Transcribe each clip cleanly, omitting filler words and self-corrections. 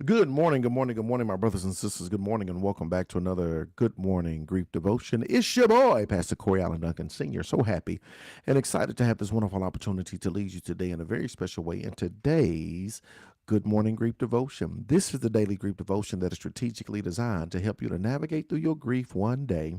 Good morning, good morning, good morning, my brothers and sisters. Good morning, and welcome back to another Good Morning Grief Devotion. It's your boy, Pastor Corey Allen Duncan Sr. So happy and excited to have this wonderful opportunity to lead you today in a very special way in today's Good Morning Grief Devotion. This is the daily grief devotion that is strategically designed to help you to navigate through your grief one day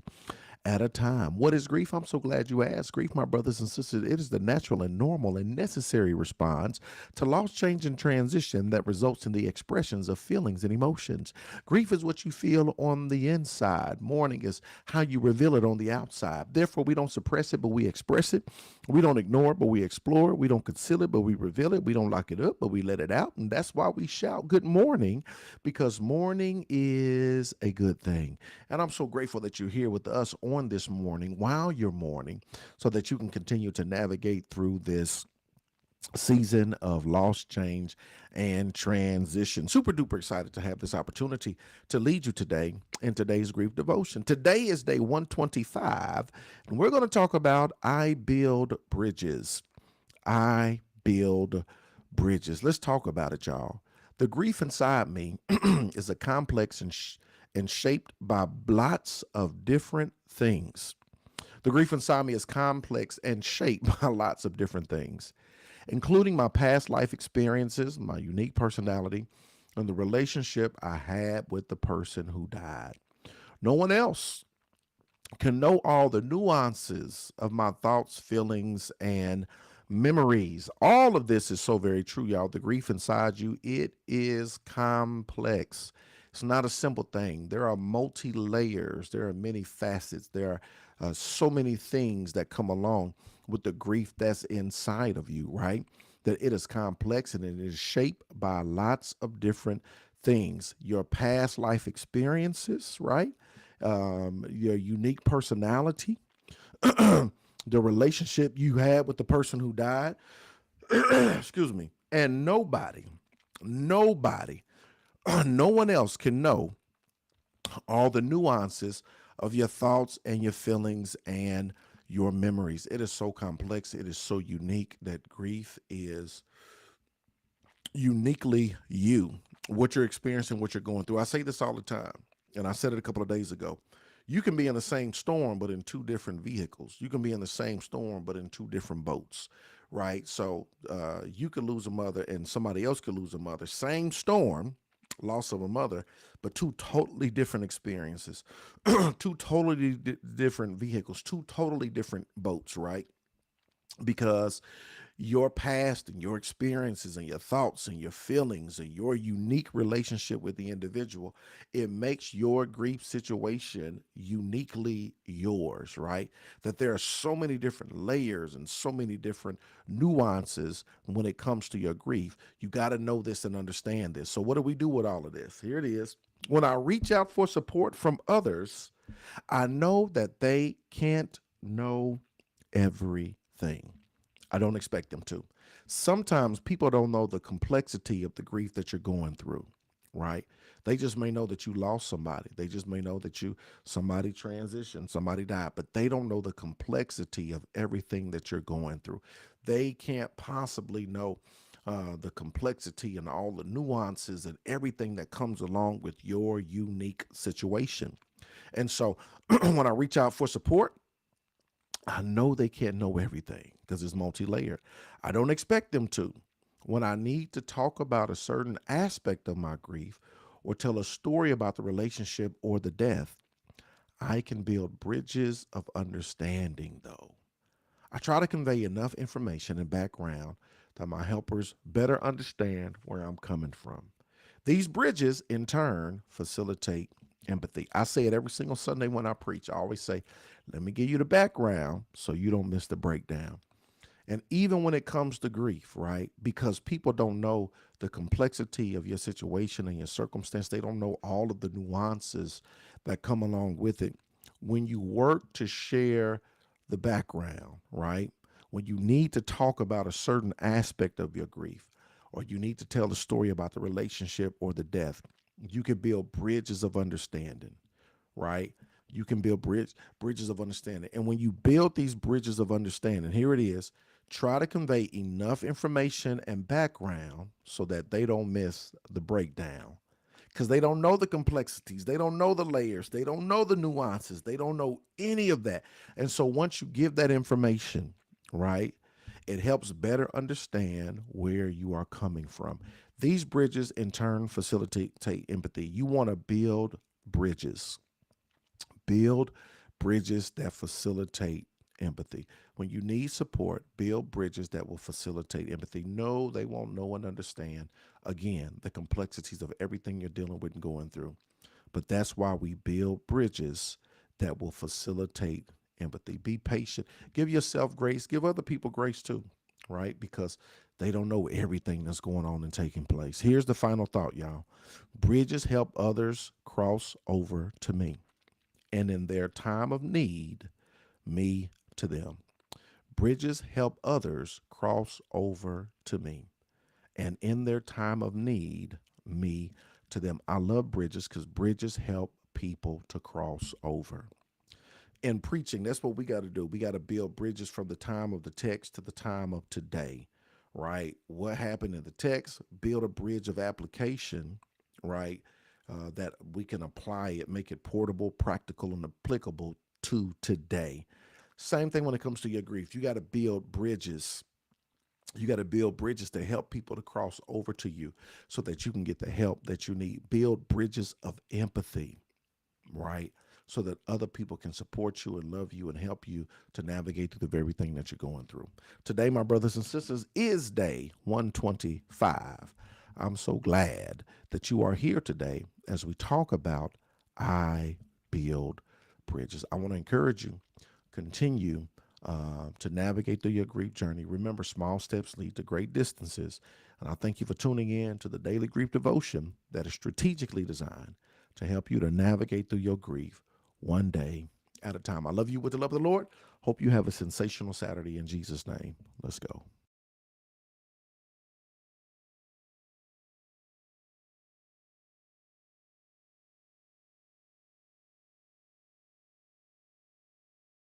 at a time. What is grief? I'm so glad you asked. Grief, my brothers and sisters, it is the natural and normal and necessary response to loss, change, and transition that results in the expressions of feelings and emotions. Grief is what you feel on the inside. Mourning is how you reveal it on the outside. Therefore, we don't suppress it, but we express it. We don't ignore it, but we explore it. We don't conceal it, but we reveal it. We don't lock it up, but we let it out. And that's why we shout good morning, because mourning is a good thing. And I'm so grateful that you're here with us on this morning while you're mourning so that you can continue to navigate through this season of loss, change, and transition. Super duper excited to have this opportunity to lead you today in today's grief devotion. Today is day 125, and we're going to talk about I build bridges. I build bridges. Let's talk about it, y'all. The grief inside me is a complex and shaped by lots of different things. The grief inside me is complex and shaped by lots of different things, including my past life experiences, my unique personality, and the relationship I had with the person who died. No one else can know all the nuances of my thoughts, feelings, and memories. All of this is so very true, y'all. The grief inside you, it is complex. It's not a simple thing. There are multi layers, there are many facets, there are so many things that come along with the grief that's inside of you, right? That it is complex and it is shaped by lots of different things. Your past life experiences, right? Your unique personality, the relationship you had with the person who died, excuse me, and nobody, no one else can know all the nuances of your thoughts and your feelings and your memories. It is so complex. It is so unique that grief is uniquely you, what you're experiencing, what you're going through. I say this all the time, and I said it a couple of days ago. You can be in the same storm, but in two different vehicles. You can be in the same storm, but in two different boats, right? So you could lose a mother and somebody else could lose a mother. Same storm, loss of a mother, but two totally different experiences, two totally different vehicles, two totally different boats, right? Because your past and your experiences and your thoughts and your feelings and your unique relationship with the individual, it makes your grief situation uniquely yours, right? That there are so many different layers and so many different nuances when it comes to your grief. You got to know this and understand this. So what do we do with all of this? Here it is. When I reach out for support from others, I know that they can't know everything. I don't expect them to. Sometimes people don't know the complexity of the grief that you're going through, right? They just may know that you lost somebody. They just may know that somebody transitioned, somebody died, but they don't know the complexity of everything that you're going through. They can't possibly know the complexity and all the nuances and everything that comes along with your unique situation. And so when I reach out for support, I know they can't know everything because it's multi-layered. I don't expect them to. When I need to talk about a certain aspect of my grief or tell a story about the relationship or the death, I can build bridges of understanding, though. I try to convey enough information and background that my helpers better understand where I'm coming from. These bridges, in turn, facilitate empathy. I say it every single Sunday when I preach. I always say, let me give you the background so you don't miss the breakdown. And even when it comes to grief, right? Because people don't know the complexity of your situation and your circumstance, they don't know all of the nuances that come along with it. When you work to share the background, right? When you need to talk about a certain aspect of your grief, or you need to tell the story about the relationship or the death, you can build bridges of understanding, right? You can build bridges of understanding. And when you build these bridges of understanding, here it is, try to convey enough information and background so that they don't miss the breakdown. because they don't know the complexities. They don't know the layers. They don't know the nuances. They don't know any of that. And so once you give that information, right, it helps better understand where you are coming from. These bridges in turn facilitate empathy. You want to bridges, build bridges that facilitate empathy. When you need support, build bridges that will facilitate empathy. No, they won't know and understand, again, the complexities of everything you're dealing with and going through. But that's why we build bridges that will facilitate empathy. Be patient. Give yourself grace. Give other people grace too, right? Because they don't know everything that's going on and taking place. Here's the final thought, y'all. Bridges help others cross over to me, and in their time of need, me to them. Bridges help others cross over to me, and in their time of need, me to them. I love bridges because bridges help people to cross over. In preaching, that's what we got to do. We got to build bridges from the time of the text to the time of today, right? What happened in the text? Build a bridge of application, right? That we can apply it, make it portable, practical, and applicable to today. Same thing when it comes to your grief. You got to build bridges. You got to build bridges to help people to cross over to you so that you can get the help that you need. Build bridges of empathy, right? So that other people can support you and love you and help you to navigate through the very thing that you're going through. Today, my brothers and sisters, is day 125. I'm so glad that you are here today as we talk about I Build Bridges. I want to encourage you, continue to navigate through your grief journey. Remember, small steps lead to great distances. And I thank you for tuning in to the Daily Grief Devotion that is strategically designed to help you to navigate through your grief one day at a time. I love you with the love of the Lord. Hope you have a sensational Saturday in Jesus' name. Let's go.